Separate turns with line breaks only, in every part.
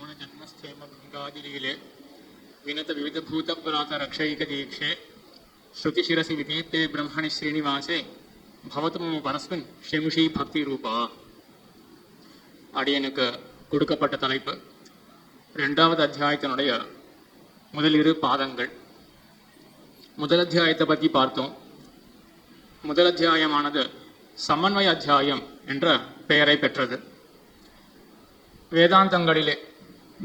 ಶ್ರವಣ ಜನ್ಮಸ್ಥೇಮ ಭಂಗಾದಿಲೀಲೆ ವಿನತ ವಿವಿಧ ಭೂತಪುರಾತ ರಕ್ಷೈಕ ದೀಕ್ಷೆ ಶ್ರುತಿ ಶಿರಸಿ ವಿನೀತೆ ಬ್ರಹ್ಮಣಿ ಶ್ರೀನಿವಾಸೆ பவத்து பரஸ்மின் ஷெமுஷி பக்தி ரூபா. அடியனுக்கு கொடுக்கப்பட்ட தலைப்பு 2வது அத்தியாயத்தினுடைய முதல் 2 பாதங்கள். முதல் அத்தியாயத்தை பற்றி பார்த்தோம். முதல் அத்தியாயமானது சமன்வய அத்தியாயம் என்ற பெயரை பெற்றது. வேதாந்தங்களிலே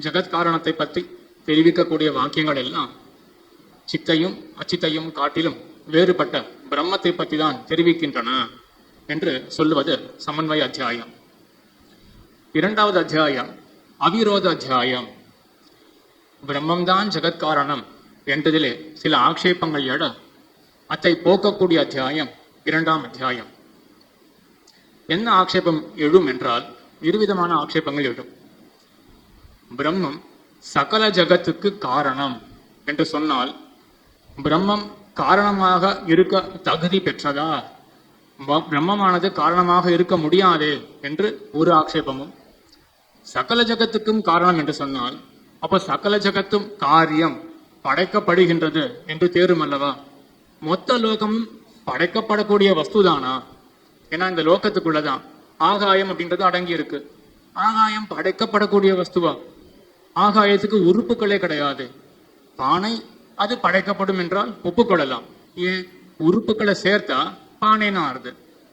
ஜெகத்காரணத்தை பற்றி தெரிவிக்கக்கூடிய வாக்கியங்கள் எல்லாம் சித்தையும் அச்சித்தையும் காட்டிலும் வேறுபட்ட பிரம்மத்தை பற்றி தான் தெரிவிக்கின்றன என்று சொல்லுவது சமன்வய அத்தியாயம். 2வது அத்தியாயம் அவிரோத அத்தியாயம். பிரம்மம்தான் ஜெகத்காரணம் என்றதிலே சில ஆக்ஷேபங்கள் எழ அதை போக்கக்கூடிய அத்தியாயம் 2ஆம் அத்தியாயம். என்ன ஆக்ஷேபம் எழும் என்றால் 2 விதமான ஆக்ஷேபங்கள் எழும். பிரம்மம் சகல ஜகத்துக்கு காரணம் என்று சொன்னால் பிரம்மம் காரணமாக இருக்க தகுதி பெற்றதா, பிரம்மமானது காரணமாக இருக்க முடியாது என்று ஒரு ஆக்ஷேபமும், சகல ஜகத்துக்கும் காரணம் என்று சொன்னால் அப்ப சகல ஜகத்தும் காரியம் படைக்கப்படுகின்றது என்று தேரும் அல்லவா? மொத்த லோகமும் படைக்கப்படக்கூடிய வஸ்துதானா? ஏன்னா இந்த லோகத்துக்குள்ளதான் ஆகாயம் அப்படின்றது அடங்கி இருக்கு. ஆகாயம் படைக்கப்படக்கூடிய வஸ்துவா? ஆகாயத்துக்கு உறுப்புகளே கிடையாது. பானை அது படைக்கப்படும் என்றால் ஒப்புக்கொள்ளலாம். ஏன்? உறுப்புகளை சேர்த்தா பானைனா ஆறுது.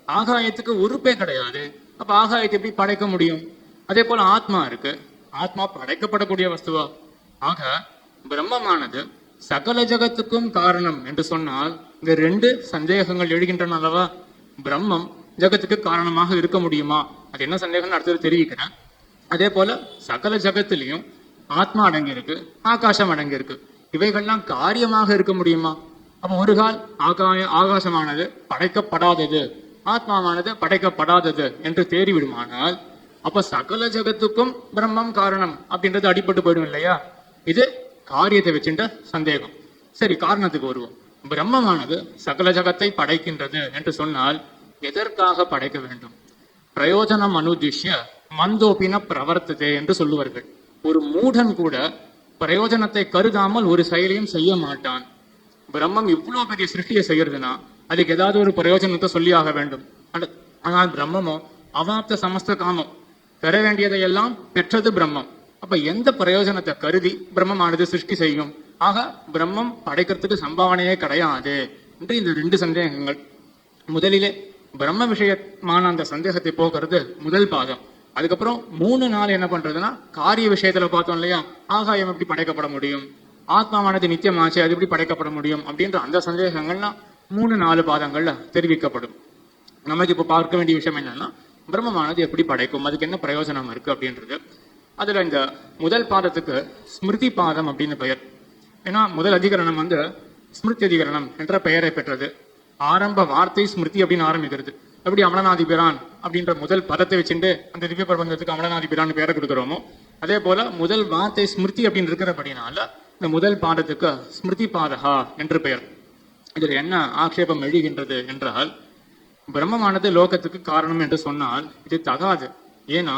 ஆகாயத்துக்கு உறுப்பே கிடையாது. அப்ப ஆகாயத்தை எப்படி படைக்க முடியும்? அதே போல ஆத்மா இருக்கு. ஆத்மா படைக்கப்படக்கூடிய வஸ்துவா? ஆக பிரம்மமானது சகல ஜகத்துக்கும் காரணம் என்று சொன்னால் இந்த 2 சந்தேகங்கள் எழுகின்றன அல்லவா? பிரம்மம் ஜகத்துக்கு காரணமாக இருக்க முடியுமா? அது என்ன சந்தேகம்னு அடுத்தது தெரிவிக்கிறேன். அதே போல சகல ஜகத்திலையும் ஆத்மா அடங்கி இருக்கு, ஆகாசம் அடங்கி இருக்கு. இவைகள்லாம் காரியமாக இருக்க முடியுமா? அப்ப ஒரு கால் ஆகாசமானது படைக்கப்படாதது, ஆத்மாவானது படைக்கப்படாதது என்று தேறிவிடுமானால் அப்ப சகல ஜகத்துக்கும் பிரம்மம் காரணம் அப்படின்றது அடிபட்டு போயிடும் இல்லையா? இது காரியத்தை வச்சுட்ட சந்தேகம். சரி, காரணத்துக்கு வருவோம். பிரம்மமானது சகல ஜகத்தை படைக்கின்றது என்று சொன்னால் எதற்காக படைக்க வேண்டும்? பிரயோஜனம் அனுதிஷ்ய மந்தோபின பிரவர்த்ததே என்று சொல்லுவார்கள். ஒரு மூடன் கூட பிரயோஜனத்தை கருதாமல் ஒரு செயலையும் செய்ய மாட்டான். பிரம்மம் இவ்வளவு பெரிய சிருஷ்டியை செய்யறதுன்னா அதுக்கு ஏதாவது ஒரு பிரயோஜனத்தை சொல்லி ஆக வேண்டும். ஆனால் பிரம்மமோ அவாப்த சமஸ்த காமம், பெற வேண்டியதையெல்லாம் பெற்றது பிரம்மம். அப்ப எந்த பிரயோஜனத்தை கருதி பிரம்மமானது சிருஷ்டி செய்யும்? ஆக பிரம்மம் படைக்கிறதுக்கு சம்பாவனையே கிடையாது என்று இந்த 2 சந்தேகங்கள். முதலிலே பிரம்ம விஷயமான அந்த சந்தேகத்தை போக்குறது முதல் பாதம். அதுக்கப்புறம் 3 நாள் என்ன பண்றதுன்னா காரிய விஷயத்துல பார்த்தோம் இல்லையா? ஆகாயம் எப்படி படைக்கப்பட முடியும், ஆத்மாவானது நித்தியமாச்சு, அது எப்படி படைக்கப்பட முடியும் அப்படின்ற அந்த சந்தேகங்கள்லாம் 3-4 பாதங்கள்ல தெரிவிக்கப்படும். நமக்கு இப்ப பார்க்க வேண்டிய விஷயம் என்னன்னா பிரம்மமானது எப்படி படைக்கும், அதுக்கு என்ன பிரயோஜனம் இருக்கு அப்படின்றது. அதுல இந்த முதல் பாதத்துக்கு ஸ்மிருதி பாதம் அப்படின்னு பெயர். ஏன்னா முதல் அதிகரணம் ஸ்மிருதி அதிகரணம் என்ற பெயரை பெற்றது. ஆரம்ப வார்த்தை ஸ்மிருதி அப்படின்னு ஆரம்பிக்கிறது. எப்படி அமலநாதிபிரான் அப்படின்ற முதல் பதத்தை வச்சுட்டு அந்த திவ்ய பிரபந்தத்துக்கு அமலநாதிபிரான் பெயரை கொடுக்குறோமோ அதே போல முதல் வார்த்தை ஸ்மிருதி அப்படின்னு இருக்கிறபடினால இந்த முதல் பாதத்துக்கு ஸ்மிருதி பாதகா என்று பெயர். இதுல என்ன ஆக்ஷேபம் எழுகின்றது என்றால், பிரம்மமானது லோகத்துக்கு காரணம் என்று சொன்னால் இது தகாது. ஏன்னா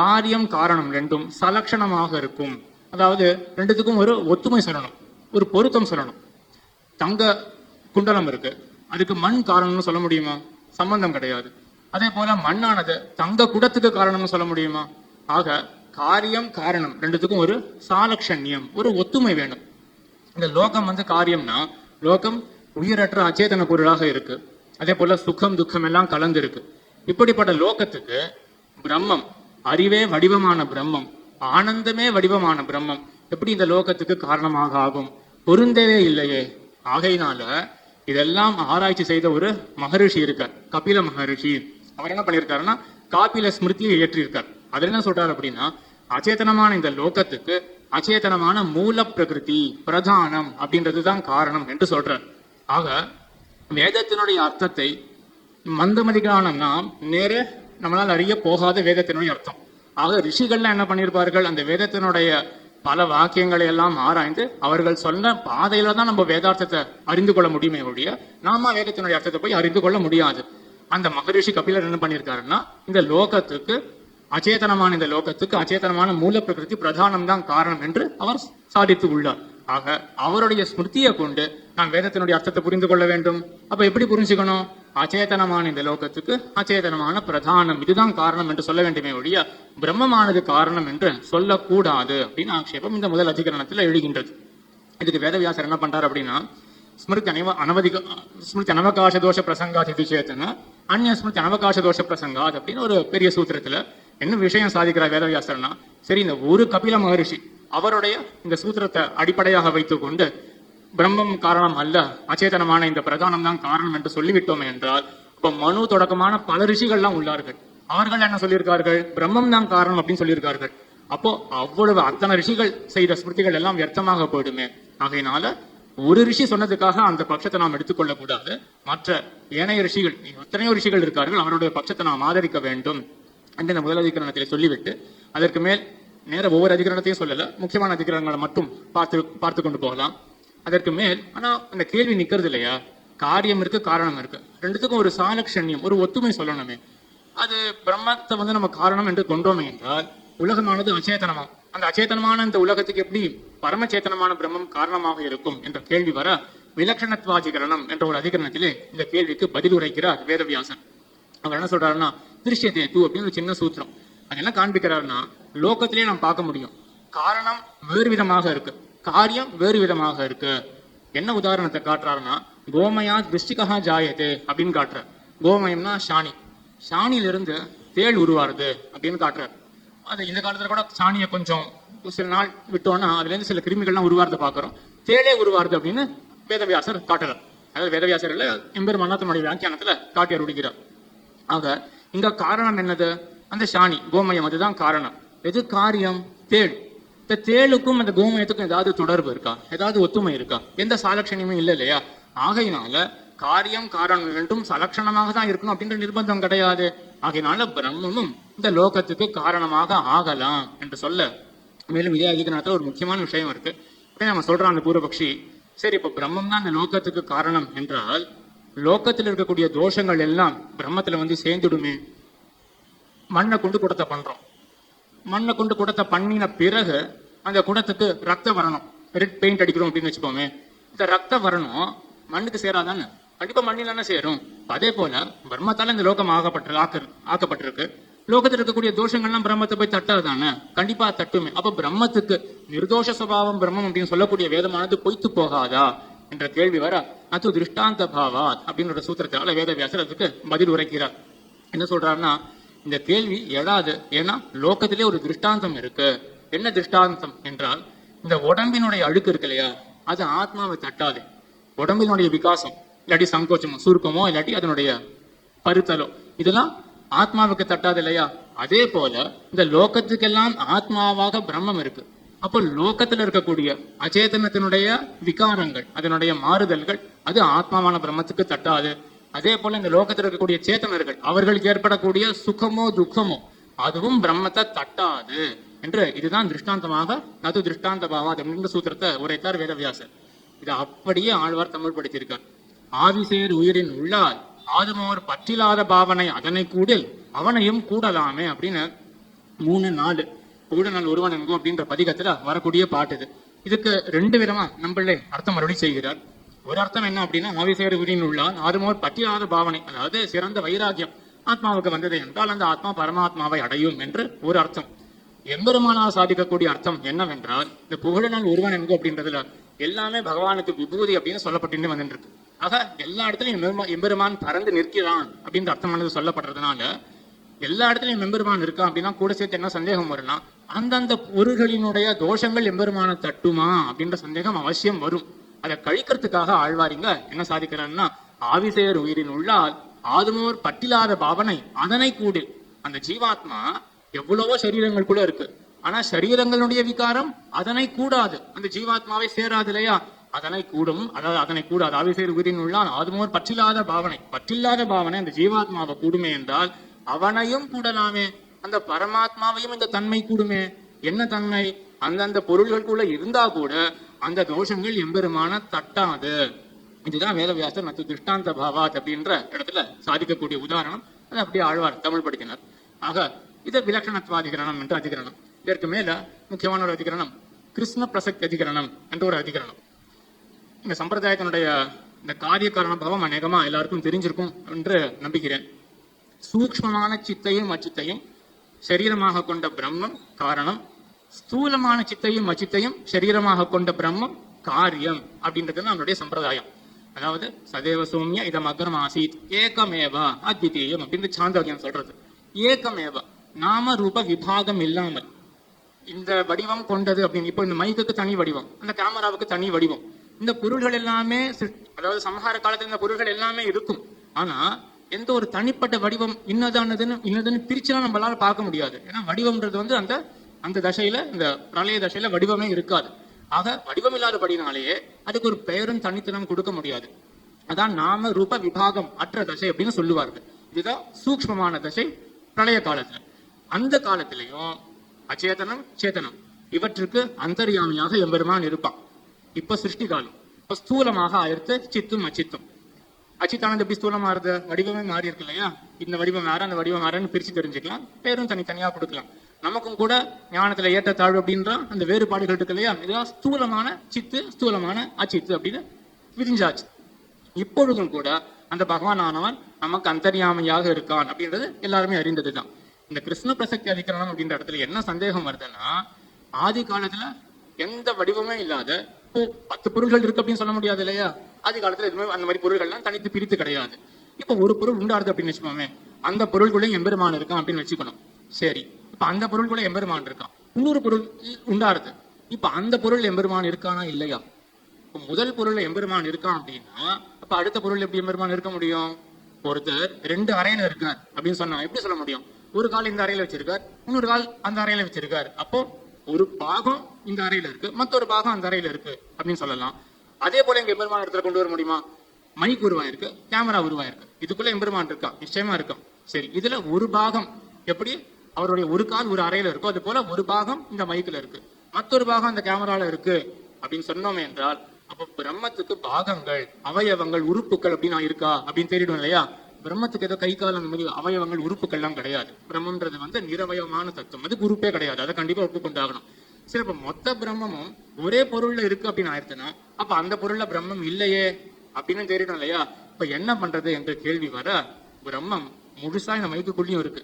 காரியம் காரணம் 2ம் சலட்சணமாக இருக்கும். அதாவது 2த்துக்கும் ஒரு ஒத்துமை சொல்லணும், ஒரு பொருத்தம் சொல்லணும். தங்க குண்டலம் இருக்கு, அதுக்கு மண் காரணம்னு சொல்ல முடியுமா? சம்பந்தம் கிடையாது. அதே போல மண்ணானது தங்க குடத்துக்கு காரணம்னு சொல்ல முடியுமா? ஆக காரியம் காரணம் 2த்துக்கும் ஒரு சாலக்ஷண்யம், ஒரு ஒத்துமை வேணும். இந்த லோகம் காரியம்னா லோகம் உயிரற்ற அச்சேதன பொருளாக இருக்கு. அதே போல சுகம் துக்கம் எல்லாம் கலந்து இருக்கு. இப்படிப்பட்ட லோகத்துக்கு பிரம்மம், அறிவே வடிவமான பிரம்மம், ஆனந்தமே வடிவமான பிரம்மம் எப்படி இந்த லோகத்துக்கு காரணமாக ஆகும்? பொருந்தவே இல்லையே. ஆகையினால இதெல்லாம் ஆராய்ச்சி செய்த ஒரு மகரிஷி இருக்கார், கபில மகரிஷி. அவர் என்ன பண்ணியிருக்காருன்னா காபில ஸ்மிருதியை இயற்றியிருக்கார். அதுல என்ன சொல்றாரு அப்படின்னா, அச்சேதனமான இந்த லோகத்துக்கு அச்சேதனமான மூல பிரகிருதி பிரதானம் அப்படின்றதுதான் காரணம் என்று சொல்றார். ஆக வேதத்தினுடைய அர்த்தத்தை மந்தமதிகளான நாம் நேரே நம்மளால் அறிய போகாத வேதத்தினுடைய அர்த்தம். ஆக ரிஷிகள்லாம் என்ன பண்ணியிருப்பார்கள், அந்த வேதத்தினுடைய பல வாக்கியங்களை எல்லாம் ஆராய்ந்து அவர்கள் சொன்ன பாதையில தான் நம்ம வேதார்த்தத்தை அறிந்து கொள்ள முடியுமே ஒழிய நாம வேதத்தினுடைய அர்த்தத்தை போய் அறிந்து கொள்ள முடியாது. அந்த மகரிஷி கபிலர் என்ன பண்ணியிருக்காருன்னா இந்த லோகத்துக்கு அச்சேதனமான இந்த லோகத்துக்கு அச்சேதனமான மூல பிரகிருதி பிரதானம் தான் காரணம் என்று அவர் சாதித்து உள்ளார். ஆக அவருடைய ஸ்மிருதியை கொண்டு நாம் வேதத்தினுடைய அர்த்தத்தை புரிந்து கொள்ள வேண்டும். அப்ப எப்படி புரிஞ்சுக்கணும்? அச்சேதனமான இந்த லோகத்துக்கு அச்சேதனமான பிரதானம் இதுதான் காரணம் என்று சொல்ல வேண்டுமே ஒழிய பிரம்மமானது காரணம் என்று சொல்லக்கூடாது அப்படின்னு ஆக்ஷேபம் இந்த முதல் அதிகரணத்துல எழுகின்றது. இதுக்கு வேதவியாசர் என்ன பண்றாரு அப்படின்னா, ஸ்மிருதி அனவகாச தோஷ பிரசங்காத் இது சேத்தன அந்நிய ஸ்மிருதி அனவகாச தோஷ பிரசங்காத் அப்படின்னு ஒரு பெரிய சூத்திரத்துல என்ன விஷயம் சாதிக்கிறார் வேதவியாசர்னா, சரி இந்த ஒரு கபில மகரிஷி அவருடைய இந்த சூத்திரத்தை அடிப்படையாக வைத்துக் கொண்டு பிரம்மம் காரணம் அல்ல, அச்சேதனமான இந்த பிரதானம் தான் காரணம் என்று சொல்லிவிட்டோமே என்றால், இப்ப மனு தொடக்கமான பல ரிஷிகள்லாம் உள்ளார்கள். அவர்கள் என்ன சொல்லியிருக்கார்கள்? பிரம்மம் தான் காரணம் அப்படின்னு சொல்லியிருக்கார்கள். அப்போ அவ்வளவு அத்தனை ரிஷிகள் செய்த ஸ்மிருதிகள் எல்லாம் வியர்த்தமாக போயிடுமே. ஆகையினால ஒரு ரிஷி சொன்னதுக்காக அந்த பட்சத்தை நாம் எடுத்துக்கொள்ள கூடாது. மற்ற ஏனைய ரிஷிகள், எத்தனையோ ரிஷிகள் இருக்கார்கள், அவருடைய பட்சத்தை நாம் ஆதரிக்க வேண்டும் என்று இந்த முதல் அதிகரணத்தில் சொல்லிவிட்டு, அதற்கு மேல் நேர ஒவ்வொரு அதிகரணத்தையும் சொல்லல, முக்கியமான அதிகரணங்களை மட்டும் பார்த்து கொண்டு போகலாம். அதற்கு மேல் ஆனா அந்த கேள்வி நிக்கிறது இல்லையா, காரியம் இருக்கு காரணம் இருக்கு, ரெண்டுத்துக்கும் ஒரு சாலக்ஷண்யம் ஒரு ஒத்துமை சொல்லணுமே. அது பிரம்மத்தை நம்ம காரணம் என்று கொண்டோமே என்றால் உலகமானது அச்சேதனமா, அந்த அச்சேதனமான இந்த உலகத்துக்கு எப்படி பரமச்சேதனமான பிரம்மம் காரணமாக இருக்கும் என்ற கேள்வி வர விலக்ஷணத்வாதிகரணம் என்ற ஒரு அதிகரணத்திலே இந்த கேள்விக்கு பதில் உரைக்கிறார் வேதவியாசன். அவர் என்ன சொல்றாருன்னா, திருஷ்யதேது அப்படின்னு ஒரு சின்ன சூத்திரம். அது என்ன காண்பிக்கிறாருன்னா, லோகத்திலேயே நாம் பார்க்க முடியும் காரணம் வேறு விதமாக இருக்கு, காரியம் வேறு விதமாக இருக்கு. என்ன உதாரணத்தை காட்டுறாருன்னா, கோமயா திருஷ்டிகா ஜாயதே அப்படின்னு காட்டுறார். கோமயம்னா சாணி, சாணியிலிருந்து தேள் உருவாருது அப்படின்னு காட்டுறாரு. அது இந்த காலத்துல கூட சாணியை கொஞ்சம் சில நாள் விட்டோம்னா அதுல இருந்து சில கிருமிகள்லாம் உருவாரத பாக்குறோம், தேளே உருவாருது அப்படின்னு வேதவியாசர் காட்டுறார். அதாவது வேதவியாசர் இல்ல, எம்பெருமான் தன்னுடைய வியாக்கியானத்துல காட்டி அருள்கிறார். ஆக இங்க காரணம் என்னது? அந்த சாணி கோமயம், அதுதான் காரணம். எது காரியம்? தேள். இந்த தேளுக்கும் அந்த கோமயத்துக்கும் ஏதாவது தொடர்பு இருக்கா? ஏதாவது ஒத்துமை இருக்கா? எந்த சாலட்சணியமும் இல்லை இல்லையா? ஆகையினால காரியம் காரணம் ரெண்டும் சலட்சணமாக தான் இருக்கணும் அப்படின்ற நிர்பந்தம் கிடையாது. ஆகையினால பிரம்மமும் இந்த லோகத்துக்கு காரணமாக ஆகலாம் என்று சொல்ல, மேலும் இதே அதிகரணத்துல ஒரு முக்கியமான விஷயம் இருக்கு. நம்ம சொல்றோம் அந்த பூர்வபக்ஷி, சரி இப்ப பிரம்மம் தான் இந்த லோகத்துக்கு காரணம் என்றால் லோகத்தில் இருக்கக்கூடிய தோஷங்கள் எல்லாம் பிரம்மத்துல சேர்ந்துடுமே. மண்ணை கொண்டு குடத்தை பண்றோம், மண்ணை கொண்டு குடத்தை பண்ணின பிறகு அந்த குடத்துக்கு ரத்தம் வரணும், ரெட் பெயிண்ட் அடிக்கிறோம் அப்படின்னு வச்சுக்கோமே. இந்த ரத்தம் வரணும், மண்ணுக்கு சேராதானே? கண்டிப்பா மண்ணில் தானே சேரும். அதே போல பிரம்மத்தால இந்த லோகம் ஆக்கப்பட்டிருக்கு. லோகத்தில் இருக்கக்கூடிய தோஷங்கள்லாம் பிரம்மத்தை போய் தட்டாதானே? கண்டிப்பா தட்டுமே. அப்ப பிரம்மத்துக்கு நிர்தோஷ சுபாவம் பிரம்மம் அப்படின்னு சொல்லக்கூடிய வேதமானது பொய்த்து போகாதா என்ற கேள்வி வர, அது திருஷ்டாந்த பாவாத் அப்படின்ற சூத்திரத்தால வேதவியாசர் அதுக்கு பதில் உரைக்கிறார். என்ன சொல்றாருன்னா, இந்த கேள்வி எழாது. ஏன்னா லோகத்திலே ஒரு திருஷ்டாந்தம் இருக்கு. என்ன திருஷ்டாந்தம் என்றால், இந்த உடம்பினுடைய அழுக்கு இருக்கு இல்லையா, அது ஆத்மாவை தட்டாது. உடம்பினுடைய விகாசம் இல்லாட்டி சங்கோச்சமோ சுருக்கமோ இல்லாட்டி அதனுடைய பருத்தலோ இதெல்லாம் ஆத்மாவுக்கு தட்டாது இல்லையா? அதே போல இந்த லோகத்துக்கெல்லாம் ஆத்மாவாக பிரம்மம் இருக்கு. அப்போ லோகத்துல இருக்கக்கூடிய அச்சேதனத்தினுடைய விகாரங்கள், அதனுடைய மாறுதல்கள், அது ஆத்மாவான பிரம்மத்துக்கு தட்டாது. அதே போல இந்த லோகத்தில் இருக்கக்கூடிய சேத்தனர்கள், அவர்களுக்கு ஏற்படக்கூடிய சுகமோ துக்கமோ அதுவும் பிரம்மத்தை தட்டாது என்று இதுதான் திருஷ்டாந்தமாக அது திருஷ்டாந்த பாவாத் என்ற சூத்திரத்தை உரைத்தார் வேதவியாசர். இதை அப்படியே ஆழ்வார் தமிழ் படுத்தியிருக்கார். ஆவிசேர் உயிரின் உள்ளால் ஆதுமோர் பற்றில்லாத பாவனை அதனை கூடில் அவனையும் கூடலாமே அப்படின்னு 3-4 கூடனால் ஒருவன் என்கும் அப்படின்ற பதிகத்துல வரக்கூடிய பாட்டு இது. இதுக்கு 2 விதமா நம்மளே அர்த்தம் மறுபடி செய்கிறார். ஒரு அர்த்தம் என்ன அப்படின்னா, ஆவிசேர் உயிரின் உள்ளால் ஆதுமோர் பற்றில்லாத பாவனை, அதாவது சிறந்த வைராகியம் ஆத்மாவுக்கு வந்தது என்றால் அந்த ஆத்மா பரமாத்மாவை அடையும் என்று ஒரு அர்த்தம். எம்பெருமானால் சாதிக்கக்கூடிய அர்த்தம் என்னவென்றால், இந்த புகழனால் ஒருவன் என்கும் அப்படின்றதுல எல்லாமே பகவானுக்கு விபூதி அப்படின்னு சொல்லப்பட்டு வந்துட்டு இருக்கு. ஆக எல்லா இடத்துலயும் எம்பெருமான் பறந்து நிற்கிறான் அப்படின்ற அர்த்தமானது சொல்லப்படுறதுனால எல்லா இடத்துலயும் எம்பெருமான் இருக்கான் அப்படின்னா கூட சேர்த்து என்ன சந்தேகம் வரும்னா, அந்தந்த பொருள்களினுடைய தோஷங்கள் எம்பெருமான தட்டுமா அப்படின்ற சந்தேகம் அவசியம் வரும். அதை கழிக்கிறதுக்காக ஆழ்வாரிங்க என்ன சாதிக்கிறான்னா, ஆவிசேர் உயிரின் உள்ளால் ஆதுமோர் பட்டில்லாத பாவனை அதனை கூடில். அந்த ஜீவாத்மா எவ்வளவோ சரீரங்கள் கூட இருக்கு, ஆனா சரீரங்களுடைய விகாரம் அதனை கூடாது, அந்த ஜீவாத்மாவை சேராது இல்லையா? அதனை கூடும், அதாவது அதனை கூடாது. ஆவிசேர் உயிரின் உள்ளால் ஆதுமோர் பற்றில்லாத பாவனை, பற்றில்லாத பாவனை அந்த ஜீவாத்மாவை கூடுமே என்றால் அவனையும் கூடலாமே, அந்த பரமாத்மாவையும் இந்த தன்மை கூடுமே. என்ன தன்மை? அந்தந்த பொருள்களுக்குள்ள இருந்தா கூட அந்த தோஷங்கள் எம்பெருமான தட்டாது. இதுதான் வேதவியாசர் மற்ற திருஷ்டாந்த பாவாத் அப்படின்ற இடத்துல சாதிக்கக்கூடிய உதாரணம். அது அப்படியே ஆழ்வார் தமிழ் படுத்தினார். ஆக இது விலட்சணத்துவாதிகரணம் என்று அதிகரணம். இதற்கு மேல முக்கியமான ஒரு அதிகரணம் கிருஷ்ண பிரசக்தி அதிகரணம் என்று ஒரு அதிகரணம். இந்த சம்பிரதாயத்தினுடைய இந்த காரிய காரண பாவம் அநேகமா எல்லாருக்கும் தெரிஞ்சிருக்கும் என்று நம்புகிறேன். சூக்ஷ்மமான சித்தையும் அச்சித்தையும் சரீரமாக கொண்ட பிரம்மம் காரணம், ஸ்தூலமான சித்தையும் அச்சித்தையும் சரீரமாக கொண்ட பிரம்மம் காரியம் அப்படின்றது நம்மளுடைய சம்பிரதாயம். அதாவது சதேவ சௌமிய இதம் அக்ரம் ஆசீத் ஏகமேவா அத்விதீயம் அப்படின்னு சாந்தோக்கியம் சொல்றது. ஏகமேவா நாம ரூப விபாகம் இல்லாமல் இந்த வடிவம் கொண்டது அப்படின்னு. இப்போ இந்த மைக்குக்கு தனி வடிவம், அந்த கேமராவுக்கு தனி வடிவம், இந்த பொருள்கள் எல்லாமே அதாவது சம்ஹார காலத்துல இந்த பொருள்கள் எல்லாமே இருக்கும். ஆனா எந்த ஒரு தனிப்பட்ட வடிவம் இன்னதுன்னு பிரிச்சுலாம் நம்மளால பார்க்க முடியாது. ஏன்னா வடிவம்ன்றது வந்து அந்த அந்த தசையில, இந்த பிரளய தசையில வடிவமே இருக்காது. ஆக வடிவம் இல்லாதபடினாலேயே அதுக்கு ஒரு பெயரும் தனித்தனம் கொடுக்க முடியாது. அதான் நாம ரூப விபாகம் அற்ற தசை அப்படின்னு சொல்லுவார்கள். இதுதான் சூக்ஷ்மமான தசை பிரளய காலத்துல. அந்த காலத்திலையும் அச்சேதனம் சேதனம் இவற்றுக்கு அந்தர்யாமியாக எம்பெருமான் இருப்பான். இப்ப சிருஷ்டி காலம், இப்ப ஸ்தூலமாக ஆயிரத்து சித்தும் அச்சித்தும். அச்சித்தானது எப்படி ஸ்தூலமா இருந்த வடிவமே மாறி இருக்கு இல்லையா? இந்த வடிவம் வேற, அந்த வடிவம் வேறன்னு பிரிச்சு தெரிஞ்சுக்கலாம், பேரும் தனித்தனியா கொடுக்கலாம். நமக்கும் கூட ஞானத்துல ஏற்ற தாழ்வு அப்படின்ற அந்த வேறுபாடுகள் இருக்கு இல்லையா? இதுதான் ஸ்தூலமான சித்து, ஸ்தூலமான அச்சித்து அப்படின்னு விரிஞ்சாச்சு. இப்பொழுதும் கூட அந்த பகவான் ஆனவன் நமக்கு அந்தர்யாமியாக இருக்கான் அப்படின்றது எல்லாருமே அறிந்ததுதான். இந்த கிருஷ்ண பிரசக்தி அதிகரணம் அப்படின்ற இடத்துல என்ன சந்தேகம் வருதுன்னா, ஆதி காலத்துல எந்த வடிவமே இல்லாத 10 பொருள்கள் இருக்கு அப்படின்னு சொல்ல முடியாது இல்லையா? ஆதி காலத்துல எதுவுமே அந்த மாதிரி பொருள்கள்லாம் தனித்து பிரித்து கிடையாது. இப்ப ஒரு பொருள் உண்டாருது அப்படின்னு வச்சுக்கோமே, அந்த பொருள்குள்ளே எம்பெருமான் இருக்கான் அப்படின்னு வச்சுக்கணும். சரி, இப்ப அந்த பொருள்குள்ள எம்பெருமான் இருக்கான். இன்னொரு பொருள் உண்டாருது, இப்ப அந்த பொருள் எம்பெருமான் இருக்கானா இல்லையா? இப்ப முதல் பொருள் எம்பெருமான் இருக்கான் அப்படின்னா அப்ப அடுத்த பொருள் எப்படி எம்பெருமான் இருக்க முடியும்? ஒருத்தர் 2 அறையில இருக்கார் அப்படின்னு சொன்னா எப்படி சொல்ல முடியும்? ஒரு கால் இந்த அறையில வச்சிருக்கார், இன்னொரு கால் அந்த அறையில வச்சிருக்கார். அப்போ ஒரு பாகம் இந்த அறையில இருக்கு, மற்றொரு பாகம் அந்த அறையில இருக்கு அப்படின்னு சொல்லலாம். அதே போல எங்க எம்பெருமான் இடத்துல கொண்டு வர முடியுமா? மைக் உருவாயிருக்கு, கேமரா உருவாயிருக்கு, இதுக்குள்ள எம்பெருமான் இருக்கா? நிச்சயமா இருக்கும். சரி, இதுல ஒரு பாகம் எப்படி அவருடைய ஒரு கால் ஒரு அறையில இருக்கோ, அது போல ஒரு பாகம் இந்த மைக்ல இருக்கு, மற்றொரு பாகம் அந்த கேமரால இருக்கு அப்படின்னு சொன்னோமே என்றால், அப்ப பிரம்மத்துக்கு பாகங்கள், அவயவங்கள், உறுப்புகள் அப்படின்னு இருக்கா அப்படின்னு தேடிடும் இல்லையா? பிரம்மத்துக்கு ஏதோ கை கால் அந்த மாதிரி அவயவங்கள் உறுப்புகள்லாம் கிடையாது. பிரம்மன்றது வந்து நிரவயமான தத்துவம், அதுக்கு உறுப்பே கிடையாது. அதை கண்டிப்பா ஒப்புக்கொண்டாகணும். சரி, இப்ப மொத்த பிரம்மமும் ஒரே பொருள்ல இருக்கு அப்படின்னு ஆயிடுச்சுன்னா அப்ப அந்த பொருள்ல பிரம்மம் இல்லையே அப்படின்னு தேடிடும் இல்லையா? இப்ப என்ன பண்றது என்ற கேள்வி வர, பிரம்மம் முழுசா இந்த மைக்குக்குள்ளயும் இருக்கு,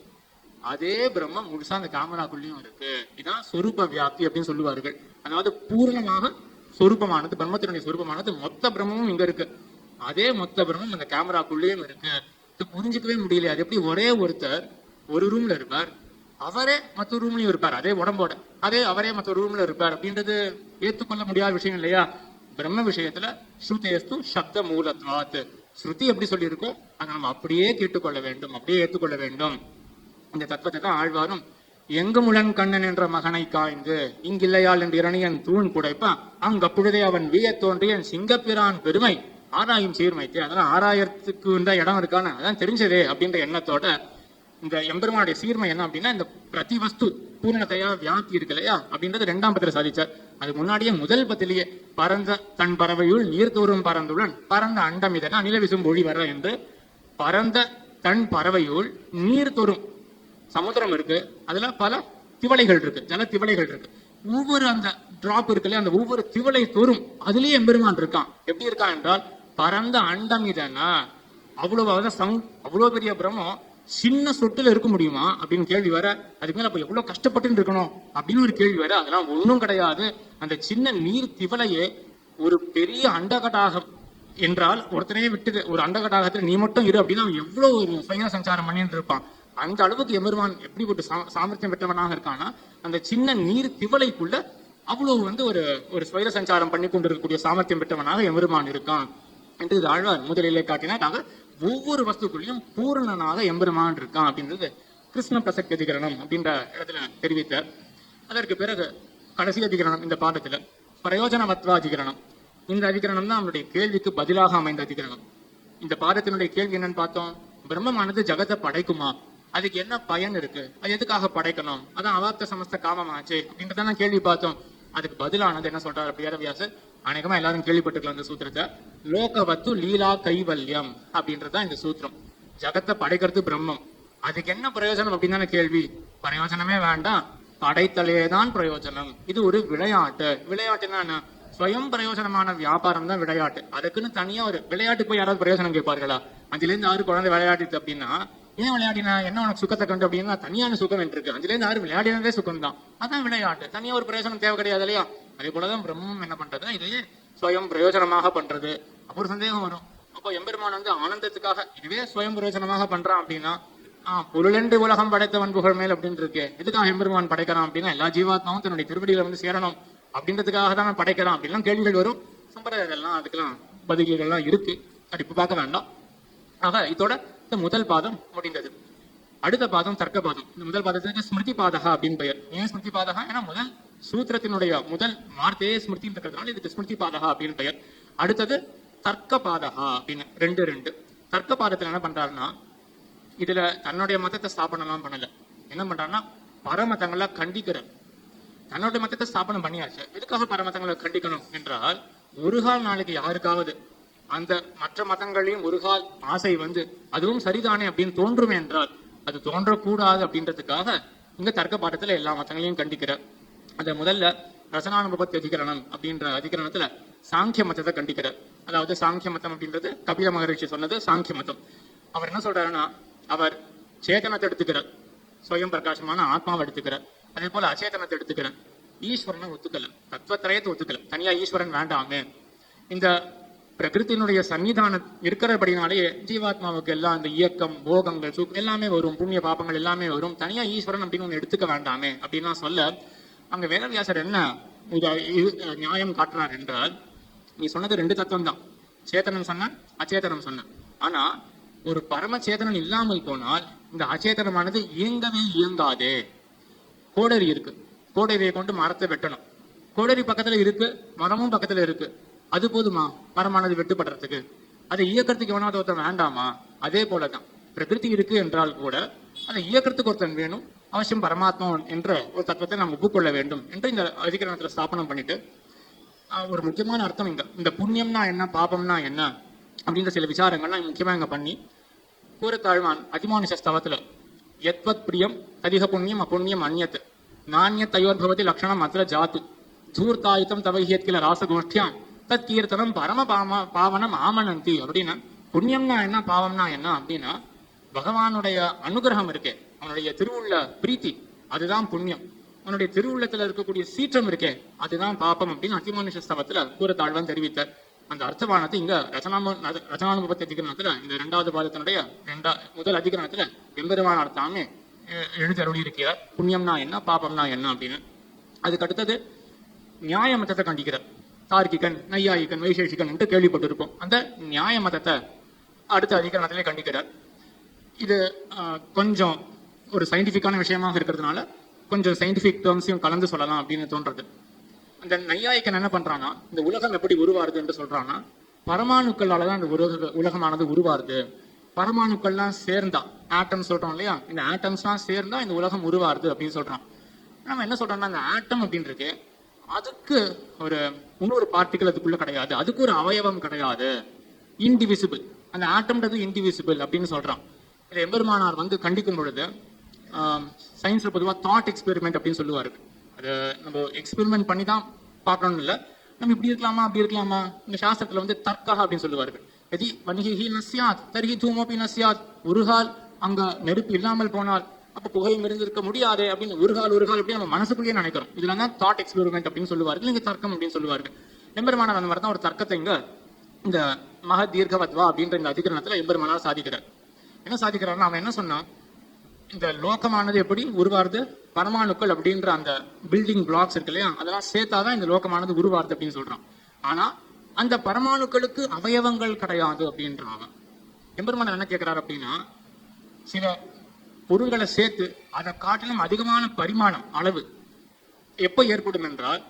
அதே பிரம்மம் முழுசா அந்த கேமராக்குள்ளயும் இருக்கு. இதான் சொரூப வியாப்தி அப்படின்னு சொல்லுவார்கள். அதாவது பூர்ணமாக சொரூபமானது, பிரம்மத்தினுடைய சொரூபமானது மொத்த பிரம்மமும் இங்க இருக்கு, அதே மொத்த பிரம்மம் அந்த கேமராக்குள்ளேயும் இருக்கு. இது புரிஞ்சுக்கவே முடியல. அது எப்படி ஒரே ஒருத்தர் ஒரு ரூம்ல இருப்பார், அவரே மற்ற ரூம்லயும் இருப்பார், அதே உடம்போட அவரே மற்ற ரூம்ல இருப்பார் அப்படின்றது ஏற்றுக்கொள்ள முடியாத விஷயம் இல்லையா? பிரம்ம விஷயத்துல ஸ்ருதேஸ்து சப்த மூலத்வாத், ஸ்ருதி எப்படி சொல்லி இருக்கோ அதை நம்ம அப்படியே கேட்டுக்கொள்ள வேண்டும், அப்படியே ஏற்றுக்கொள்ள வேண்டும். இந்த தத்துவத்தை தான் ஆழ்வாரும் எங்கு முழன் கண்ணன் என்ற மகனை காய்ந்து இங்கில்லையால் என்று இரணியன் தூண் புடைப்பான் அங்கப்புழுதே அவன் வீய தோன்றியன் சிங்கப்பிரான் பெருமை ஆராயும் சீர்மைத்தே. அதெல்லாம் ஆராயத்துக்கு இந்த இடம் இருக்கான்னு அதான் தெரிஞ்சதே அப்படின்ற எண்ணத்தோட இந்த எம்பெருமானுடைய சீர்மை என்ன அப்படின்னா, இந்த பிரதிவஸ்து பூர்ணத்தையா வியாப்தி இருக்கு இல்லையா அப்படின்றது 2ஆம் பத்தில சாதிச்சார். அது முன்னாடியே முதல் பத்திலேயே பரந்த தன் பறவையுள் நீர்தோறும் பறந்துடன் பரந்த அண்டம் இதெல்லாம் அநில விசும் மொழி வர என்று, பரந்த தன் பறவையுள் நீர்தோறும் சமுத்திரம் இருக்கு, அதுல பல திவளைகள் இருக்கு, ஜல திவளைகள் இருக்கு. ஒவ்வொரு அந்த டிராப் இருக்கு இல்லையா, அந்த ஒவ்வொரு திவளை தோறும் அதுலயே எம்பெருமான் இருக்கான். எப்படி இருக்கான் என்றால் பரந்த அண்டம் இதனா, அவ்வளவு பெரிய பிரம்மம் சின்ன சொட்டுல இருக்க முடியுமா அப்படின்னு கேள்வி வர, அதுக்கு மேல அப்ப எவ்வளவு கஷ்டப்பட்டு இருக்கணும் அப்படின்னு ஒரு கேள்வி வர, அதெல்லாம் ஒன்றும் கிடையாது. அந்த சின்ன நீர் திவளையே ஒரு பெரிய அண்டகடாகம் என்றால் ஒருத்தனையே விட்டு ஒரு அண்டகடாகத்துல நீ மட்டும் இரு அப்படின்னா அவன் எவ்வளவு ஒரு சுய சஞ்சாரம் பண்ணிட்டு இருப்பான். அந்த அளவுக்கு எம்பெருமான் எப்படி ஒரு சாமர்த்தியம் பெற்றவனாக இருக்கான்னா, அந்த சின்ன நீர் திவளைக்குள்ள அவ்வளவு வந்து ஒரு சுய சஞ்சாரம் பண்ணி கொண்டிருக்கக்கூடிய சாமர்த்தியம் பெற்றவனாக எம்பெருமான் இருக்கான் என்று இது ஆழ்வார் முதலிலே காட்டினாங்க. ஒவ்வொரு வஸ்துக்குள்ளையும் பூரணனாக எம்பெருமான் இருக்கான் அப்படின்றது கிருஷ்ண பிரசக்தி அதிகரணம் அப்படின்ற இடத்துல தெரிவித்தார். அதற்கு பிறகு கடைசி அதிகரணம் இந்த பாடத்துல பிரயோஜனவத்வ அதிகரணம். இந்த அதிகரணம் தான் நம்மளுடைய கேள்விக்கு பதிலாக அமைந்த அதிகரணம். இந்த பாடத்தினுடைய கேள்வி என்னன்னு பார்த்தோம், பிரம்மமானது ஜகத்தை படைக்குமா, அதுக்கு என்ன பயன் இருக்கு, அது எதுக்காக படைக்கணும், அதான் அவாப்த சமஸ்த காமமாச்சு அப்படின்றதான் கேள்வி பார்த்தோம். அதுக்கு பதிலானது என்ன சொல்றாரு வேதவியாசர், அநேகமா எல்லாரும் கேள்விப்பட்டிருக்கலாம் இந்த சூத்திரத்தை, லோகவத்து லீலா கைவல்யம் அப்படின்றதுதான் இந்த சூத்திரம். ஜகத்தை படைக்கிறது பிரம்மம், அதுக்கு என்ன பிரயோஜனம் அப்படின்னு தானே கேள்வி. பிரயோஜனமே வேண்டாம், படைத்தலே தான் பிரயோஜனம். இது ஒரு விளையாட்டு. விளையாட்டுன்னா என்ன? ஸ்வயம் பிரயோஜனமான வியாபாரம் தான் விளையாட்டு. அதுக்குன்னு தனியா ஒரு விளையாட்டுக்கு போய் யாராவது பிரயோஜனம் கேட்பார்களா? 5 குழந்தை விளையாடிட்டு அப்படின்னா, ஏன் விளையாடினா என்ன உனக்கு சுகத்தை கண்டு அப்படின்னா தனியான சுகம் என்று இருக்கு. 5 விளையாடினதே சுகம் தான். அதான் விளையாட்டு. தனியா ஒரு பிரயோஜனம் தேவை கிடையாது இல்லையா? அதே போலதான் பிரம்மம் என்ன பண்றது, இதையே ஸ்வயம் பிரயோஜனமாக பண்றது. அப்போ ஒரு சந்தேகம் வரும், அப்போ எம்பெருமான் ஆனந்தத்துக்காக இதுவே ஸ்வயம் பிரயோஜனமாக பண்றான் அப்படின்னா, பொருளென்று உலகம் படைத்தவன் புகழ் மேல் அப்படின்னு இருக்கு. எதுக்காக எம்பெருமான் படைக்கிறான் அப்படின்னா, எல்லா ஜீவாத்மாவும் தன்னுடைய திருவடியில சேரணும் அப்படின்றதுக்காக தான் படைக்கிறான் அப்படின்லாம் கேள்விகள் வரும். சம்பிரதாயங்கள்லாம் அதுக்கெல்லாம் பதில்கள்லாம் இருக்கு. அது இப்ப பார்க்க வேண்டாம். ஆக இதோட இந்த முதல் பாதம் முடிந்தது. அடுத்த பாதம் தர்க்க பாதம். இந்த முதல் பாதத்துக்கு ஸ்மிருதி பாதகா அப்படின்னு பெயர். ஏன் ஸ்மிருதி பாதகா? ஏன்னா முதல் சூத்திரத்தினுடைய முதல் வார்த்தையே ஸ்மிருதி இருக்கிறதுனால இதுக்கு ஸ்மிருதி பாதகா அப்படின்னு பெயர். அடுத்தது தர்க்க பாதகா அப்படின்னு ரெண்டு. தர்க்க பாதத்துல என்ன பண்றாருன்னா, இதுல தன்னுடைய மதத்தை ஸ்தாபனம்லாம் பண்ணல. என்ன பண்றாருன்னா, பரமதங்களை கண்டிக்கிறார். தன்னுடைய மதத்தை ஸ்தாபனம் பண்ணியாச்சு. எதுக்காக பரமதங்களை கண்டிக்கணும் என்றால், ஒரு கால் நாளைக்கு யாருக்காவது அந்த மற்ற மதங்களையும் ஒரு கால் ஆசை அதுவும் சரிதானே அப்படின்னு தோன்றுமே என்றால், அது தோன்றக்கூடாது அப்படின்றதுக்காக இங்க தர்க்க பாடத்துல எல்லா மதங்களையும் கண்டிக்கிறார். அந்த முதல்ல ரசனானுபவத்தி அதிகரணம் அப்படின்ற அதிகரணத்துல சாங்கிய மதத்தை கண்டிக்கிறார். அதாவது சாங்கிய மதம் அப்படின்றது கபில மகரிஷி சொன்னது சாங்கிய மதம். அவர் என்ன சொல்றாருன்னா, அவர் சேதனத்தை எடுத்துக்கிறார், ஸ்வயம் பிரகாசமான ஆத்மாவை எடுத்துக்கிறார். அதே போல அச்சேதனத்தை எடுத்துக்கிறார். ஈஸ்வரனை ஒத்துக்கல, தத்துவத்திரயத்தை ஒத்துக்கல. தனியா ஈஸ்வரன் வேண்டாமே. இந்த பிரகிருத்தினுடைய சன்னிதானம் இருக்கிறபடினாலேயே ஜீவாத்மாவுக்கு எல்லாம் இந்த இயக்கம், போகங்கள், எல்லாமே வரும், புண்ணிய பாபங்கள் எல்லாமே வரும். தனியா ஈஸ்வரன் அப்படின்னு ஒண்ணு எடுத்துக்க வேண்டாமே அப்படின்னா சொல்ல, அங்க வேதவியாசர் என்ன நியாயம் காட்டுறார் என்றால், நீ சொன்னது 2 தத்துவம் தான், சேத்தனம் சொன்ன அச்சேதனம் சொன்ன. ஆனா ஒரு பரமச்சேதனம் இல்லாமல் போனால் இந்த அச்சேதனமானது இயங்கவே இயங்காதே. கோடரி இருக்கு, கோடரியை கொண்டு மரத்தை வெட்டணும். கோடரி பக்கத்துல இருக்கு, மரமும் பக்கத்துல இருக்கு. அது போதுமா மரமானது வெட்டுப்படுறதுக்கு? அதை இயக்கிறதுக்கு எவனாவது ஒருத்தன் வேண்டாமா? அதே போலதான் பிரகிருதி இருக்கு என்றால் கூட அதை இயக்கிறதுக்கு ஒருத்தன் வேணும். அவசியம் பரமாத்மா என்ற ஒரு தத்துவத்தை நாம் ஒப்புக்கொள்ள வேண்டும் என்று இந்த அதிகரணத்துல ஸ்தாபனம் பண்ணிட்டு, ஒரு முக்கியமான அர்த்தம் இந்த புண்ணியம்னா என்ன, பாபம்னா என்ன அப்படின்ற சில விசாரங்கள்லாம் முக்கியமா இங்க பண்ணி, கூறத்தாழ்வான் அதிமானுஷ ஸ்தவத்துல யத்வத் பிரியம் ததிக புண்ணியம் அப்புண்ணியம் அந்யத் நானிய தயோர்பவதி லட்சணம் அத்திர ஜாத்து தூர்த்தாயுத்தம் தவகியத்கில ராசகோஷ்டியாம் தத் கீர்த்தனம் பரம பாவனம் ஆமனந்தி. அப்படின்னா புண்ணியம்னா என்ன, பாவம்னா என்ன அப்படின்னா, பகவானுடைய அனுகிரகம் இருக்கே, அவனுடைய திருவுள்ள பிரீத்தி, அதுதான் புண்ணியம். அவனுடைய திருவுள்ளத்துல இருக்கக்கூடிய சீற்றம் இருக்கே, அதுதான் பாப்பம் அப்படின்னு அதிமானுஷ ஸ்தவத்துல கூறத்தாழ்வான் தெரிவித்தார். அந்த அர்த்தமானது இங்க ரசனானுபவத்தி அதிகரணத்துல இந்த 2வது பாதத்தினுடைய முதல் அதிகரணத்துல எம்பெருமானார் தாமே எழுதி அருளி இருக்கிறார். புண்ணியம்னா என்ன, பாபம்னா என்ன அப்படின்னு. அதுக்கு அடுத்தது நியாய மதத்தை கண்டிக்கிறார். தார்க்கிகன், நையாயிகன், வைசேஷிகன் என்று கேள்விப்பட்டிருப்போம். அந்த நியாய மதத்தை அடுத்த அதிகரணத்திலே கண்டிக்கிறார். இது கொஞ்சம் ஒரு சயின்டிபிக்கான விஷயமாக இருக்கிறதுனால கொஞ்சம் சயின்டிபிக் டேர்ம்ஸையும் கலந்து சொல்லலாம் அப்படின்னு தோன்றது. அந்த நையாயிக்கன் என்ன பண்றான்னா, இந்த உலகம் எப்படி உருவாருது என்று சொல்றான்னா, பரமாணுக்களாலதான் இந்த உலகமானது உருவாருது. பரமாணுக்கள்லாம் சேர்ந்தா, ஆட்டம் சொல்றோம் இல்லையா, இந்த ஆட்டம்ஸ்லாம் சேர்ந்தா இந்த உலகம் உருவாருது அப்படின்னு சொல்றான். நம்ம என்ன சொல்றோம்னா, அந்த ஆட்டம் அப்படின்னு இருக்கு, அதுக்கு ஒரு இன்னொரு பார்ட்டிகள் அதுக்குள்ள கிடையாது, அதுக்கு ஒரு அவயவம் கிடையாது, இன்டிவிசிபிள். அந்த ஆட்டம்ன்றது இன்டிவிசிபிள் அப்படின்னு சொல்றான். இதை எம்பெருமானார் கண்டிக்கும் பொழுது, சயின்ஸ்ல பொதுவாக தாட் எக்ஸ்பெரிமெண்ட் அப்படின்னு சொல்லுவாரு. அது நம்ம எக்ஸ்பெரிமெண்ட் பண்ணி தான் பார்க்கணும்னு இல்லை, நம்ம இப்படி இருக்கலாமா அப்படி இருக்கலாமா. இந்த சாஸ்திரத்துல தர்க்கா அப்படின்னு சொல்லுவார்கள். எதி வன்ஹி நஸ்யாத் தர்ஹி தூமோபி நஸ்யாத். ஒரு கால் அங்க நெருப்பு இல்லாமல் போனால் அப்ப புகையும் இருந்திருக்க முடியாது அப்படின்னு ஒரு கால் அப்படி நம்ம மனசுக்குள்ளேயே நினைக்கிறோம். இதுல தான் தாட் எக்ஸ்பெரிமெண்ட் அப்படின்னு சொல்லுவார்கள், இங்க தர்க்கம் அப்படின்னு சொல்லுவார்கள். எம்பெருமானார் அந்த மாதிரி தான் ஒரு தர்க்கத்தை இங்க இந்த மக தீர்க்கவத்வா அப்படின்ற இந்த அதிகரணத்துல எம்பெருமானார் சாதிக்கிறார். என்ன சாதிக்கிறாருன்னா, அவன் என்ன சொன்னான், இந்த லோகமானது எப்படி உருவாருது, பரமாணுக்கள் அப்படின்ற அந்த பில்டிங் பிளாக்ஸ் இருக்கு இல்லையா, அதெல்லாம் சேர்த்தாதான் இந்த லோகமானது உருவாருது அப்படின்னு சொல்றான். ஆனா அந்த பரமாணுக்களுக்கு அவயவங்கள் கிடையாது அப்படின்றாங்க. எம்பெருமானார் என்ன கேட்கிறார் அப்படின்னா, சில பொருள்களை சேர்த்து அதை காட்டிலும் அதிகமான பரிமாணம் அளவு எப்ப ஏற்படும் என்றால்,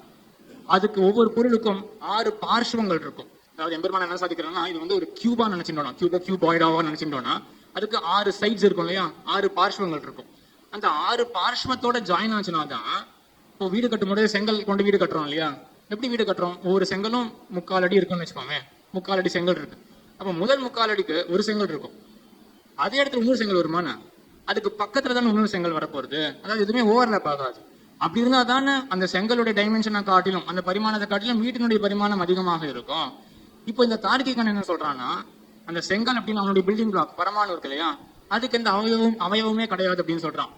அதுக்கு ஒவ்வொரு பொருளுக்கும் 6 பார்ஷ்வங்கள் இருக்கும். அதாவது எம்பெருமானார் என்ன சாதிக்கிறாங்கன்னா, இது ஒரு கியூபா நினைச்சிட்டோம்னா, கியூபாய்டாவா நினைச்சிட்டோம்னா அதுக்கு 6 சைட்ஸ் இருக்கும் இல்லையா, 6 பார்ஷ்வங்கள் இருக்கும். அந்த 6 பார்ஷ்வத்தோட ஜாயின் ஆச்சுனா தான், இப்போ வீடு கட்டும் போது செங்கல் கொண்டு வீடு கட்டுறோம் இல்லையா, எப்படி வீடு கட்டுறோம், ஒவ்வொரு செங்கலும் 3/4 அடி இருக்குன்னு வச்சுக்கோங்க, 3/4 அடி செங்கல் இருக்கு. அப்போ முதல் 3/4 அடிக்கு ஒரு செங்கல் இருக்கும், அதே இடத்துல இன்னொரு செங்கல் வருமானா அதுக்கு பக்கத்துல தானே இன்னொரு செங்கல் வரப்போகுது. அதாவது எதுவுமே ஓவர்லேப் ஆகாது. அப்படி இருந்தா தானே அந்த செங்கலுடைய டைமென்ஷனை காட்டிலும் அந்த பரிமாணத்தை காட்டிலும் வீட்டினுடைய பரிமாணம் அதிகமாக இருக்கும். இப்போ இந்த தார்க்கிகன் என்ன சொல்றான்னா, அந்த செங்கல் அப்படின்னு அவனுடைய பில்டிங் பிளாக் பரமாணு இருக்கு இல்லையா, அதுக்கு எந்த அவயவமே கிடையாது அப்படின்னு சொல்றான்.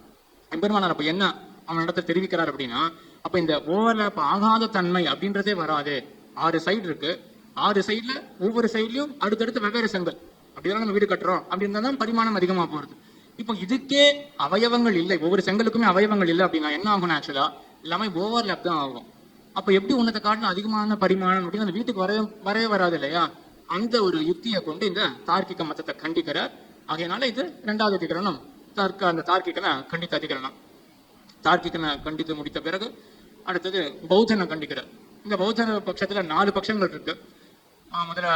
எம்பெருமானார் அப்ப என்ன அவன் இடத்துல தெரிவிக்கிறார் அப்படின்னா, அப்ப இந்த ஓவர்லேப் ஆகாத தன்மை அப்படின்றதே வராது. 6 சைடு இருக்கு, 6 சைடுல ஒவ்வொரு சைட்லயும் அடுத்தடுத்து வெவ்வேறு செங்கல், அப்படிதான் நம்ம வீடு கட்டுறோம் அப்படின்னா தான் பரிமாணம் அதிகமா போறது. இப்போ இதுக்கே அவயவங்கள் இல்லை, ஒவ்வொரு செங்கலுக்குமே அவயவங்கள் இல்லை அப்படின்னா என்ன ஆகும்? ஆக்சுவலா எல்லாமே ஓவர்லேப் தான் ஆகும். அப்ப எப்படி உன்னத்தை காட்டிலும் அதிகமான பரிமாணம் அப்படின்னு அந்த வீட்டுக்கு வரவே வராது இல்லையா? அந்த ஒரு யுக்தியை கொண்டு இந்த தார்க்கிக மதத்தை கண்டிக்கிறார். ஆகையினால இது 2வது அதிகரணம். அந்த தார்க்கிகனை கண்டித்த அதிகரணம். தார்க்கிகனை கண்டித்து முடித்த பிறகு அடுத்தது பௌத்தனை கண்டிக்கிறார். இந்த பௌத்த பட்சத்துல 4 பட்சங்கள் இருக்கு. முதல்ல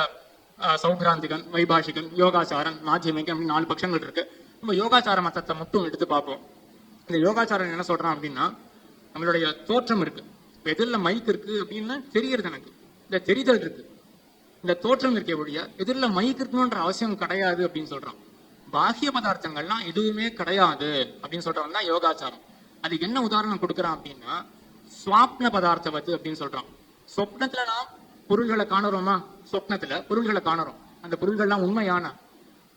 சௌக்ராந்திகன், வைபாஷிகன், யோகாச்சாரன், மாத்தியமிகன் அப்படின்னு 4 பட்சங்கள் இருக்கு. நம்ம யோகாச்சார மதத்தை மட்டும் எடுத்து பார்ப்போம். இந்த யோகாச்சாரன் என்ன சொல்றான் அப்படின்னா, நம்மளுடைய தோற்றம் இருக்கு, எதிரில் மைக் இருக்கு அப்படின்னு தெரியறது எனக்கு, இந்த தெரிதல் இருக்கு, இந்த தோற்றம் இருக்கே ஒழிய எதிரில் மைக் இருக்கணும்ன்ற அவசியம் கிடையாது அப்படின்னு சொல்றான். பாக்கிய பதார்த்தங்கள்லாம் எதுவுமே கிடையாது அப்படின்னு சொல்றவன் தான் யோகாச்சாரம். அதுக்கு என்ன உதாரணம் கொடுக்குறான் அப்படின்னா, சுவாப்ன பதார்த்தவத்து அப்படின்னு சொல்றான். சொப்னத்துல நாம் பொருள்களை காணுறோமா? சொப்னத்துல பொருள்களை காணுறோம், அந்த பொருள்கள்லாம் உண்மையான.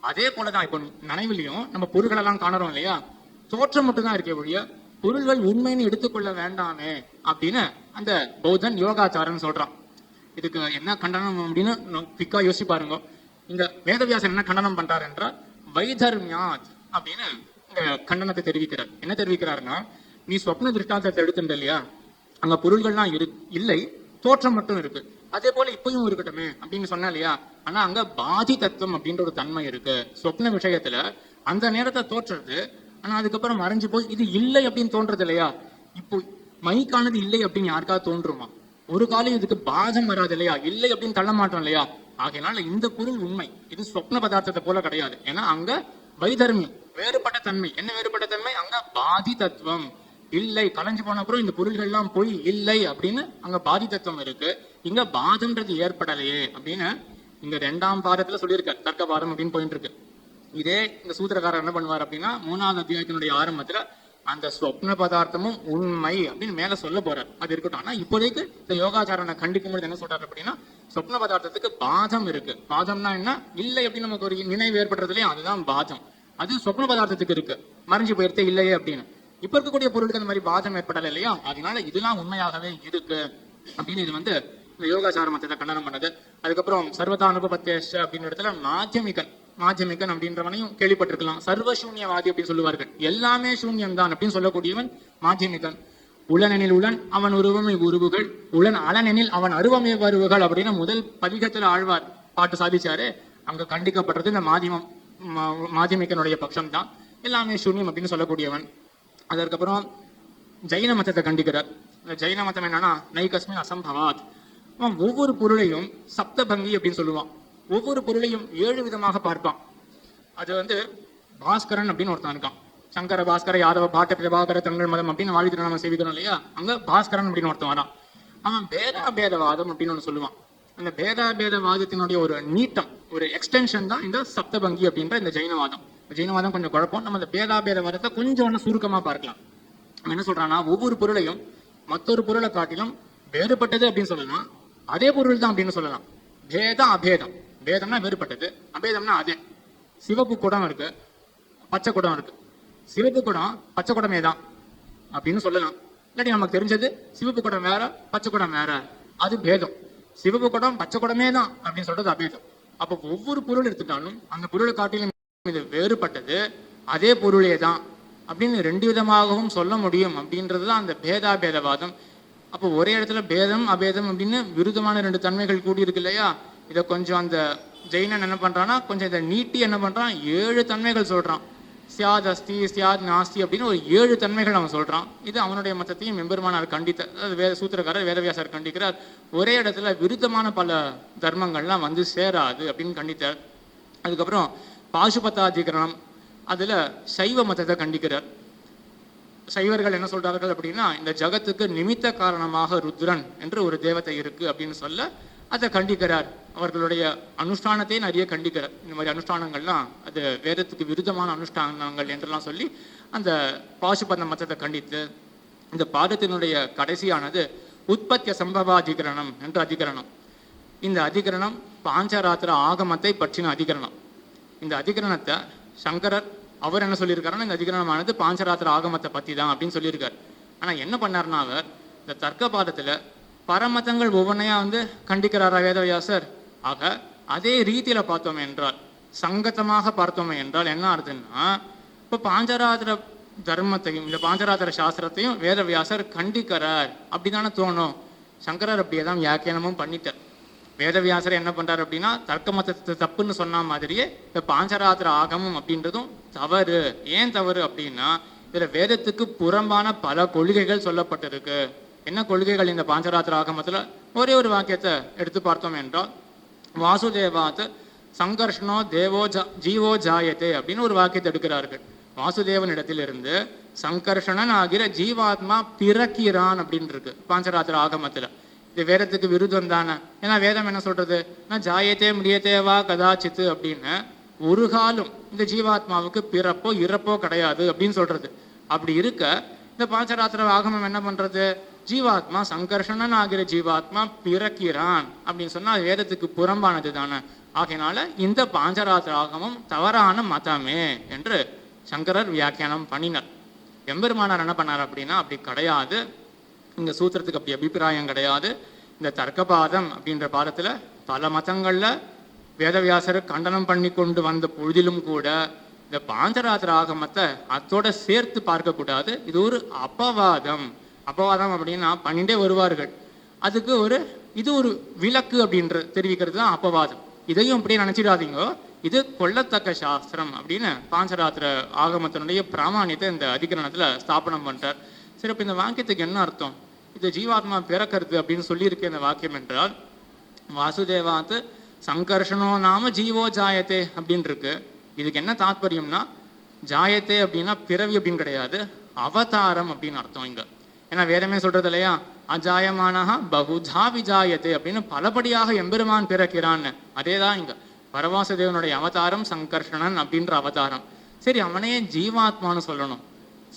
அதே போலதான் இப்போ நனவிலையும் நம்ம பொருள்கள் எல்லாம் காணுறோம் இல்லையா, தோற்றம் மட்டும் தான் இருக்கே ஒழிய பொருள்கள் உண்மைன்னு எடுத்துக்கொள்ள வேண்டாமே அப்படின்னு அந்த பௌத்தன் யோகாச்சாரன் சொல்றான். இதுக்கு என்ன கண்டனம் அப்படின்னு பிக்கா யோசிச்சு பாருங்க. இந்த வேதவியாசன் என்ன கண்டனம் பண்றாரு என்றால், வைதர்மியாத் அப்படின்னு இந்த கண்டனத்தை தெரிவிக்கிறார். என்ன தெரிவிக்கிறாருன்னா, நீ சொப்ன திருஷ்டாந்தத்தை எடுத்துட்ட இல்லையா, அங்க பொருள்கள்லாம் இல்லை, தோற்றம் மட்டும் இருக்கு, அதே போல இப்பயும் இருக்கட்டுமே அப்படின்னு சொன்னா இல்லையா, ஆனா அங்க பாதி தத்துவம் அப்படின்ற ஒரு தன்மை இருக்கு. சொப்ன விஷயத்துல அந்த நேரத்தை தோற்றுறது, ஆனா அதுக்கப்புறம் மறைஞ்சு போய் இது இல்லை அப்படின்னு தோன்றது இல்லையா. இப்போ மைக்கானது இல்லை அப்படின்னு யாருக்காவது தோன்றுமா? ஒரு காலம் இதுக்கு பாதம் வராது இல்லையா, இல்லை அப்படின்னு தள்ள மாட்டோம் இல்லையா. ஆகையினால இந்த பொருள் உண்மை, இது சொப்ன பதார்த்தத்தை போல கிடையாது. ஏன்னா அங்க வைதர்மியம், வேறுபட்ட தன்மை. என்ன வேறுபட்ட தன்மை? அங்க பாதி தத்துவம் இல்லை, கலைஞ்சு போன அப்புறம் இந்த பொருள்கள் எல்லாம் போய் இல்லை அப்படின்னு அங்க பாதி தத்துவம் இருக்கு, இங்க பாதம்ன்றது ஏற்படலையே அப்படின்னு இங்க 2ஆம் பாதத்துல சொல்லியிருக்க தர்க்க பாதம் அப்படின்னு போயிட்டு இருக்கு. இதே இந்த சூத்திரக்காரர் என்ன பண்ணுவார் அப்படின்னா, 3வது அத்தியாயத்தினுடைய ஆரம்பத்துல அந்த சொப்ன பதார்த்தமும் உண்மை அப்படின்னு மேல சொல்ல போறார். அது இருக்கட்டும். ஆனா இப்போதைக்கு இந்த யோகாச்சாரனை கண்டிக்கும் பொழுது என்ன சொல்றாரு அப்படின்னா, சொப்ன பதார்த்தத்துக்கு பாதம் இருக்கு. பாதம்னா என்ன? இல்லை அப்படின்னு நமக்கு ஒரு நினைவு ஏற்படுறது இல்லையா, அதுதான் பாதம். அது சொப்ன பதார்த்தத்துக்கு இருக்கு, மறைஞ்சு போயிருத்தே இல்லையே அப்படின்னு. இப்ப இருக்கக்கூடிய பொருளுக்கு அந்த மாதிரி பாதம் ஏற்படலை இல்லையா, அதனால இதெல்லாம் உண்மையாகவே இருக்கு அப்படின்னு இது இந்த யோகாச்சார மதத்தை கண்டனம் பண்ணது. அதுக்கப்புறம் சர்வதா அனுபவத்தேஷ அப்படின்னு இடத்துல மாத்தியமிகன் அப்படின்றவனையும் கேள்விப்பட்டிருக்கலாம். சர்வசூன்யவாதி அப்படின்னு சொல்லுவார்கள், எல்லாமே சூன்யம் தான் அப்படின்னு சொல்லக்கூடியவன் மாத்தியமிகன். உளனெனில் உளன் அவன் உருவமை உருவுகள், உளன் அலனெனில் அவன் அருவமே வருவுகள் அப்படின்னு முதல் பதிகத்துல ஆழ்வார் பாட்டு சாதிச்சாரு. அங்க கண்டிக்கப்படுறது இந்த மாத்தியமிகனுடைய பட்சம் தான், எல்லாமே சூன்யம் அப்படின்னு சொல்லக்கூடியவன். அதற்கப்புறம் ஜைன மதத்தை கண்டிக்கிறார். இந்த ஜைன மதம் என்னன்னா, நைகஸ்மின் அசம்பவாத். அவன் ஒவ்வொரு பொருளையும் சப்தபங்கி அப்படின்னு சொல்லுவான். ஒவ்வொரு பொருளையும் 7 விதமாக பார்ப்பான். அது பாஸ்கரன் அப்படின்னு ஒருத்தன் இருக்கான். சங்கர பாஸ்கர யாதவ பாட்ட பிரபாகர தங்கள் மதம் அப்படின்னு வாழ்த்து நம்ம சேவிக்கிறோம் இல்லையா, அங்க பாஸ்கரன் அப்படின்னு ஒருத்தன் வரான். அவன் பேதாபேதவாதம் அப்படின்னு ஒன்று சொல்லுவான். அந்த பேதாபேதவாதத்தினுடைய ஒரு நீட்டம், ஒரு எக்ஸ்டென்ஷன் தான் இந்த சப்தபங்கி அப்படின்ற இந்த ஜெயினவாதம். ஜெயினவாதம் கொஞ்சம் குழப்பம். நம்ம இந்த பேதாபேதவாதத்தை கொஞ்சம் சுருக்கமா பார்க்கலாம். அவன் என்ன சொல்றான்னா, ஒவ்வொரு பொருளையும் மற்றொரு பொருளை காட்டிலும் வேறுபட்டது அப்படின்னு சொல்லலாம், அதே பொருள் தான் அப்படின்னு சொல்லலாம். பேதம் அபேதம், பேதம்னா வேறுபட்டது, அபேதம்னா அதே. சிவப்பு குடம் இருக்கு, பச்சை குடம் இருக்கு, சிவப்பு குடம் பச்சை குடமே தான் அப்படின்னு சொல்லலாம். இல்லாட்டி நமக்கு தெரிஞ்சது சிவப்பு குடம் வேற பச்சை குடம் வேற, அது பேதம். சிவப்பு குடம் பச்சை குடமே தான் அப்படின்னு சொல்றது அபேதம். அப்போ ஒவ்வொரு பொருள் எடுத்துட்டாலும் அந்த பொருளை காட்டிலும் இது வேறுபட்டது, அதே பொருளே தான் அப்படின்னு 2 விதமாகவும் சொல்ல முடியும் அப்படின்றதுதான் அந்த பேதாபேதவாதம். அப்போ ஒரே இடத்துல பேதம் அபேதம் அப்படின்னு விருதமான 2 தன்மைகள் கூடி இருக்கு இல்லையா. இதை கொஞ்சம் அந்த ஜெயினன் என்ன பண்றான்னா, கொஞ்சம் இதை நீட்டி என்ன பண்றான், 7 தன்மைகள் சொல்றான். சியாத் அஸ்தி சியாத் நாஸ்தி அப்படின்னு ஒரு 7 தன்மைகள் அவன் சொல்றான். இது அவனுடைய மதத்தையும் எம்பெருமானார் கண்டித்த, அதாவது சூத்திரக்காரர் வேதவியாசர் கண்டிக்கிறார். ஒரே இடத்துல விருத்தமான பல தர்மங்கள்லாம் சேராது அப்படின்னு கண்டித்தார். அதுக்கப்புறம் பாசுபதாதிகரணம், அதுல சைவ மதத்தை கண்டிக்கிறார். சைவர்கள் என்ன சொல்றார்கள் அப்படின்னா, இந்த ஜகத்துக்கு நிமித்த காரணமாக ருத்ரன் என்று ஒரு தேவதை இருக்கு அப்படின்னு சொல்ல, அதை கண்டிக்கிறார். அவர்களுடைய அனுஷ்டானத்தை நிறைய கண்டிக்கிறார். இந்த மாதிரி அனுஷ்டானங்கள்லாம் அது வேதத்துக்கு விருதமான அனுஷ்டானங்கள் என்றெல்லாம் சொல்லி அந்த பாசுபத மதத்தை கண்டித்து, இந்த பாதத்தினுடைய கடைசியானது உற்பத்திய சம்பவாதிகரணம் என்ற அதிகரணம். இந்த அதிகரணம் பாஞ்சராத்திர ஆகமத்தை பற்றின அதிகரணம். இந்த அதிகரணத்தை சங்கரர் அவர் என்ன சொல்லியிருக்காருன்னா, இந்த அதிகரணமானது பாஞ்சராத்திர ஆகமத்தை பற்றி தான் அப்படின்னு சொல்லியிருக்காரு. ஆனால் என்ன பண்ணார்னா, அவர் இந்த தர்க்க பாதத்தில் பரமதங்கள் ஒவ்வொன்றையா கண்டிக்கிறாரா வேதவியாசர். ஆக அதே ரீதியில் பார்த்தோமே என்றால், சங்கத்தமாக பார்த்தோமே என்றால் என்ன ஆகுதுன்னா, இப்போ பாஞ்சராத்திர தர்மத்தையும் இந்த பாஞ்சராத்திர சாஸ்திரத்தையும் வேதவியாசர் கண்டிக்கிறார் அப்படிதானே தோணும். சங்கரர் அப்படியே தான் வியாக்கியானமும் பண்ணிட்டார். வேதவியாசர் என்ன பண்றாரு அப்படின்னா, தர்க்க மதத்தை தப்புன்னு சொன்ன மாதிரியே இந்த பாஞ்சராத்திர ஆகமம் அப்படின்றதும் தவறு. ஏன் தவறு அப்படின்னா, இதுல வேதத்துக்கு புறம்பான பல கொள்கைகள் சொல்லப்பட்டிருக்கு. என்ன கொள்கைகள் இந்த பாஞ்சராத்திர ஆகமத்துல? ஒரே ஒரு வாக்கியத்தை எடுத்து பார்த்தோம் என்றால், வாசுதேவாத் சங்கர்ஷனோ ஜீவோ ஜாயத்தே அப்படின்னு ஒரு வாக்கியத்தை எடுக்கிறார்கள். வாசுதேவனிடத்திலிருந்து சங்கர்ஷணன் ஆகிற ஜீவாத்மா பிறக்கிறான் அப்படின்னு இருக்கு பாஞ்சராத்திர ஆகமத்துல. இது வேதத்துக்கு விருதம் தானே. ஏன்னா வேதம் என்ன சொல்றது, ஜாயத்தே முடியத்தேவா கதாச்சித்து அப்படின்னு ஒரு காலம் இந்த ஜீவாத்மாவுக்கு பிறப்போ இறப்போ கிடையாது அப்படின்னு சொல்றது. அப்படி இருக்க இந்த பாஞ்சராத்திர ஆகமம் என்ன பண்றது, ஜீவாத்மா சங்கர்ஷணன் ஆகிற ஜீவாத்மா பிறக்கிறான் அப்படின்னு சொன்னா அது வேதத்துக்கு புறம்பானது தானே. ஆகையினால இந்த பாஞ்சராத்திர ஆகமம் தவறான மதமே என்று சங்கரர் வியாக்கியானம் பண்ணினார். எம்பெருமானார் என்ன பண்ணார் அப்படின்னா, அப்படி கிடையாது, இந்த சூத்திரத்துக்கு அப்படி அபிப்பிராயம் கிடையாது. இந்த தர்க்கபாதம் அப்படின்ற பாதத்துல பல மதங்கள்ல வேதவியாசர் கண்டனம் பண்ணி கொண்டு வந்த பொழுதிலும் கூட இந்த பாஞ்சராத்திர ஆகமத்தை அதோட சேர்த்து பார்க்க கூடாது. இது ஒரு அபவாதம். அபவாதம் அப்படின்னா பண்ணிட்டே வருவார்கள். அதுக்கு இது ஒரு விலக்கு அப்படின்ற தெரிவிக்கிறது தான் அபவாதம். இதையும் அப்படியே நினைச்சிடாதீங்க, இது கொள்ளத்தக்க சாஸ்திரம் அப்படின்னு பாஞ்சராத்திர ஆகமத்தினுடைய பிராமானியத்தை இந்த அதிகரணத்துல ஸ்தாபனம் பண்றார். சரி, அப்ப இந்த வாக்கியத்துக்கு என்ன அர்த்தம்? இது ஜீவாத்மா பிறக்கிறது அப்படின்னு சொல்லியிருக்க இந்த வாக்கியம் என்றால், வாசுதேவாத் சங்கர்ஷனோ நாம ஜீவோ ஜாயத்தே அப்படின்னு இருக்கு. இதுக்கு என்ன தாத்பரியம்னா, ஜாயத்தே அப்படின்னா பிறவி அப்படின்னு கிடையாது, அவதாரம் அப்படின்னு அர்த்தம் இங்க. ஏன்னா வேதமே சொல்றது இல்லையா, அஜாயமானஹா பகுஜா விஜாயத்தே அப்படின்னு பலபடியாக எம்பெருமான் பிறக்கிறான்னு. அதேதான் இங்க பரவாசுதேவனுடைய அவதாரம் சங்கர்ஷணன் அப்படின்ற அவதாரம். சரி, அவனையே ஜீவாத்மான்னு சொல்லணும்.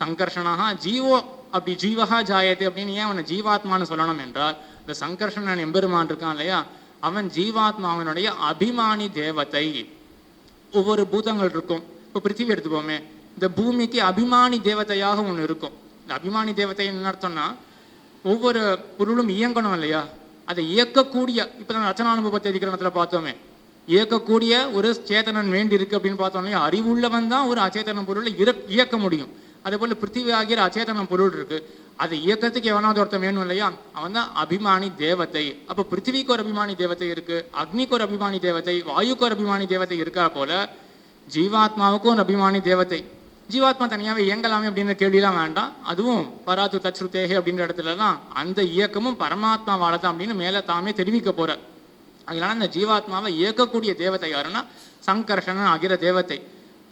சங்கர்ஷனாக ஜீவோ அப்படி ஜீவகா ஜாயத்தை அப்படின்னு ஏன் அவனை ஜீவாத்மான்னு சொல்லணும் என்றால், இந்த சங்கர்ஷணன் எம்பெருமான் இருக்கான் இல்லையா, அவன் ஜீவாத்மாவனுடைய அபிமானி தேவதை. ஒவ்வொரு பூதங்கள் இருக்கும். இப்போ பிருத்திவி எடுத்துப்போமே, இந்த பூமிக்கு அபிமானி தேவதையாக ஒன்று இருக்கும். இந்த அபிமானி தேவதை என்ன அர்த்தம்னா, ஒவ்வொரு பொருளும் இயங்கணும் இல்லையா, அதை இயக்கக்கூடிய, இப்போ நம்ம ரச்சனானுபவத்தை அதிகரணத்துல பார்த்தோமே, இயக்கக்கூடிய ஒரு சேத்தனன் வேண்டி இருக்கு அப்படின்னு பார்த்தோம் இல்லையா. அறிவுள்ளவன் தான் ஒரு அச்சேதன பொருளை இயக்க முடியும். அதே போல பிருத்திவி ஆகிற அச்சேதன பொருள் இருக்கு, அது இயக்கத்துக்கு எவனாவது ஒருத்தன் வேணும் இல்லையா, அவன் தான் அபிமானி தேவதை. அப்போ பிருத்திவிக்கு ஒரு அபிமானி தேவதை இருக்கு, அக்னிக்கு ஒரு அபிமானி தேவதை, வாயுக்கு ஒரு அபிமானி தேவதை இருக்கா போல ஜீவாத்மாவுக்கும் ஒரு அபிமானி தேவதை. ஜீவாத்மா தனியாவே இயங்கலாமே அப்படின்ற கேள்வியெல்லாம் வேண்டாம். அதுவும் பராத்து தச்ருதேகே அப்படின்ற இடத்துல தான் அந்த இயக்கமும் பரமாத்மாவால தான் அப்படின்னு மேல தாமே தெரிவிக்க போற. அதனால இந்த ஜீவாத்மாவை இயக்கக்கூடிய தேவதை யாருன்னா சங்கர்ஷணன் ஆகிற தேவதை.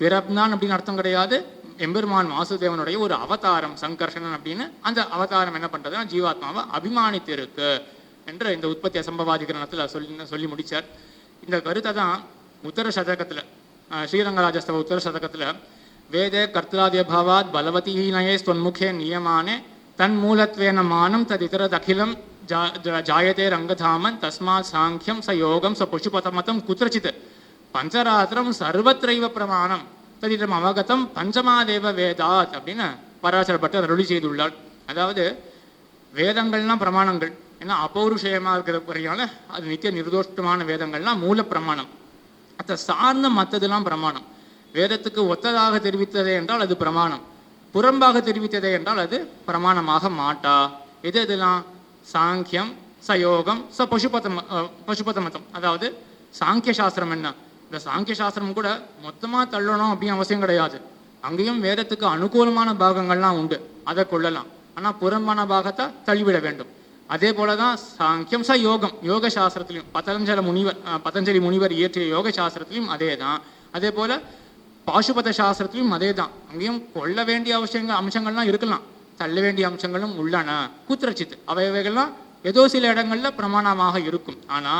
பிறப்தான் அப்படின்னு அர்த்தம் கிடையாது. எம்பெருமான் வாசுதேவனுடைய ஒரு அவதாரம் சங்கர்ஷணன் அப்படின்னு. அந்த அவதாரம் என்ன பண்றதுன்னா ஜீவாத்மாவை அபிமானித்திருக்கு என்று இந்த உற்பத்தி அசம்பவாதிகரணத்துல சொல்லி முடிச்சார். இந்த கருத்தை தான் உத்தர சதகத்துல, ஸ்ரீரங்கராஜஸ்தவ உத்தர சதகத்துல, வேதே கர்த்தராதிய பாவாத் பலவதி நயே ஸ்வன்முகே நியமானே தன் மூலத்வேன மானம் ததிதரத் அகிலம் ஜாயதே ரங்கதாமன் தஸ்மாத் சாங்கியம் ச யோகம் ச புஷுபதமதம் குத்திரச்சித் பஞ்சராத்திரம் சர்வத்ரைவ பிரமாணம் ததிதம் அவகதம் பஞ்சமாதேவ வேதாத் அப்படின்னு பராசர பட்டர் அருளி செய்துள்ளார். அதாவது வேதங்கள்லாம் பிரமாணங்கள், ஏன்னா அபௌருஷயமா இருக்கிற அது நித்திய நிர்தோஷமான வேதங்கள்லாம் மூல பிரமாணம். அதை சார்ந்த மற்றதெல்லாம் பிரமாணம். வேதத்துக்கு ஒத்ததாக தெரிவித்ததே என்றால் அது பிரமாணம், புறம்பாக தெரிவித்ததே என்றால் அது பிரமாணமாக மாட்டா. எது எதெல்லாம்? சாங்கியம் சயோகம் ச பசுபதமதம். அதாவது சாங்கிய சாஸ்திரம் என்ன, இந்த சாங்கிய சாஸ்திரம் கூட மொத்தமா தள்ளணும் அப்படின்னு அவசியம் கிடையாது. அங்கேயும் வேதத்துக்கு அனுகூலமான பாகங்கள்லாம் உண்டு, அதை கொள்ளலாம். ஆனா புறம்பான பாகத்தை தள்ளிவிட வேண்டும். அதே போலதான் சாங்கியம் ச யோகம், யோக சாஸ்திரத்திலையும் பதஞ்சலி முனிவர் இயற்றிய யோக சாஸ்திரத்திலையும் அதே தான். அதே போல பாசுபத சாஸ்திரத்திலையும் அதே தான். அங்கேயும் கொள்ள வேண்டிய அம்சங்கள்லாம் இருக்கலாம், தள்ள வேண்டிய அம்சங்களும் உள்ளன. குத்திரச்சித் அவைகள்லாம் ஏதோ சில இடங்கள்ல பிரமாணமாக இருக்கும். ஆனா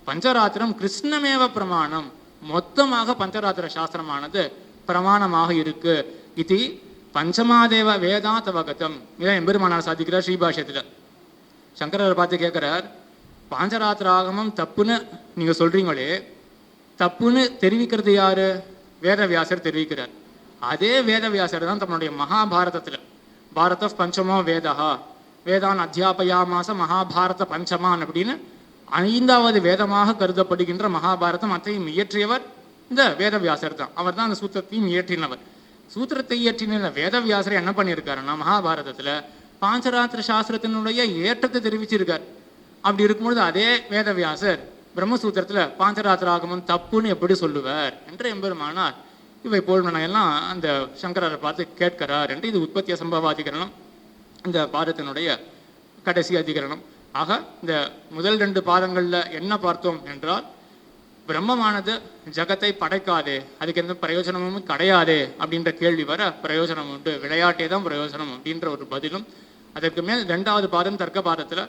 பஞ்சராத்திரம் கிருஷ்ணமேவ பிரமாணம், மொத்தமாக பஞ்சராத்திர சாஸ்திரமானது பிரமாணமாக இருக்கு. இது பஞ்சமாதேவ வேதாந்தவகதம். இதான் எம்பெருமானார் சாதிக்கிறார் ஸ்ரீபாஷ்யத்துல. சங்கரர் பார்த்து கேட்கிறார், பாஞ்சராத்திராகமம் தப்புன்னு நீங்க சொல்றீங்களே, தப்புன்னு தெரிவிக்கிறது யாரு? வேதவியாசர் தெரிவிக்கிறார். அதே வேதவியாசர் தான் தன்னுடைய மகாபாரதத்துல பாரத பஞ்சமோ வேதா வேதான் அத்தியாபயாமாச மகாபாரத பஞ்சமான் அப்படின்னு 5வது வேதமாக கருதப்படுகின்ற மகாபாரதம் அத்தையும் இயற்றியவர் இந்த வேதவியாசர் தான். அவர் தான் அந்த சூத்திரத்தையும் இயற்றினவர். சூத்திரத்தை இயற்றின வேதவியாசர் என்ன பண்ணியிருக்காருன்னா, மகாபாரதத்துல பாஞ்சராத்திர சாஸ்திரத்தினுடைய ஏற்றத்தை தெரிவிச்சிருக்கார். அப்படி இருக்கும்பொழுது அதே வேதவியாசர் பிரம்மசூத்திரத்துல பாஞ்சராத்திராகமம் தப்புன்னு எப்படி சொல்லுவார் என்று எம்பெருமானார் இவை போல்வன எல்லாம் அந்த சங்கரரை பார்த்து கேட்கிறார் என்று. இது உற்பத்திய சம்பவ அதிகரணம், இந்த பாரதத்தினுடைய கடைசி அதிகரணம். ஆக இந்த முதல் 2 பாதங்கள்ல என்ன பார்த்தோம் என்றால், பிரம்மமானது ஜகத்தை படைக்காதே, அதுக்கு எந்த பிரயோஜனமும் கிடையாதே அப்படின்ற கேள்வி வர, பிரயோஜனம் உண்டு, விளையாட்டே தான் பிரயோஜனம் அப்படின்ற ஒரு பதிலும். அதற்கு மேல் 2வது பாதம் தர்க்க பாதத்துல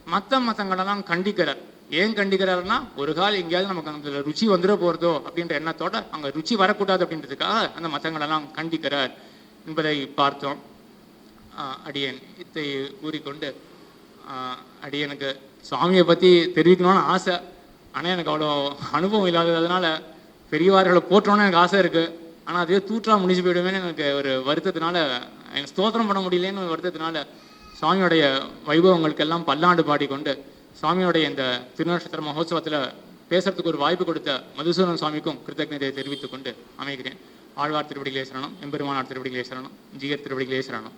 மத்தங்களெல்லாம் கண்டிக்கிறார். ஏன் கண்டிக்கிறாருன்னா, ஒரு கால் எங்கேயாவது நமக்கு அந்த ருச்சி வந்துட போறதோ அப்படின்ற எண்ணத்தோட அங்க ருச்சி வரக்கூடாது அப்படின்றதுக்காக அந்த மத்தங்களெல்லாம் கண்டிக்கிறார் என்பதை பார்த்தோம். அடியேன் இதை கூறிக்கொண்டு, அடியனுக்கு சுவாமியை பற்றி தெரிவிக்கணும்னு ஆசை. ஆனால் எனக்கு அவ்வளோ அனுபவம் இல்லாததுனால பெரியவார்களை போற்றோன்னு எனக்கு ஆசை இருக்குது. ஆனால் அதே தூற்றா முடிஞ்சு போயிடுவேன்னு எனக்கு ஒரு வருத்தத்தினால, எனக்கு ஸ்தோத்திரம் பண்ண முடியலன்னு வருத்தத்தினால சுவாமியோடைய வைபவங்களுக்கெல்லாம் பல்லாண்டு பாடிக்கொண்டு, சுவாமியோடைய இந்த திருநட்சத்திர மகோத்சவத்தில் பேசுறதுக்கு ஒரு வாய்ப்பு கொடுத்த மதுசூதன் சுவாமிக்கும் கிருத்தஜதையை தெரிவித்துக் கொண்டு அமைகிறேன். ஆழ்வார் திருவடிகளே சரணம், எம்பெருமானார் திருவடிகளே சரணம், ஜீயர் திருவடிகளே சரணம்.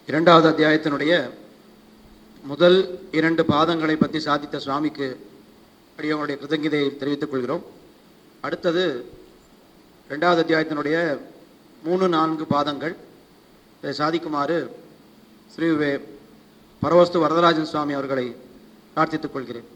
இரண்டாவது அத்தியாயத்தினுடைய முதல் 2 பாதங்களை பற்றி சாதித்த சுவாமிக்கு அடியவங்களுடைய கிருதஜதையை தெரிவித்துக் கொள்கிறோம். அடுத்தது 2வது அத்தியாயத்தினுடைய 3-4 பாதங்கள் இதை சாதிக்குமாறு ஸ்ரீ பரவஸ்து வரதராஜன் சுவாமி அவர்களை பிரார்த்தித்துக் கொள்கிறேன்.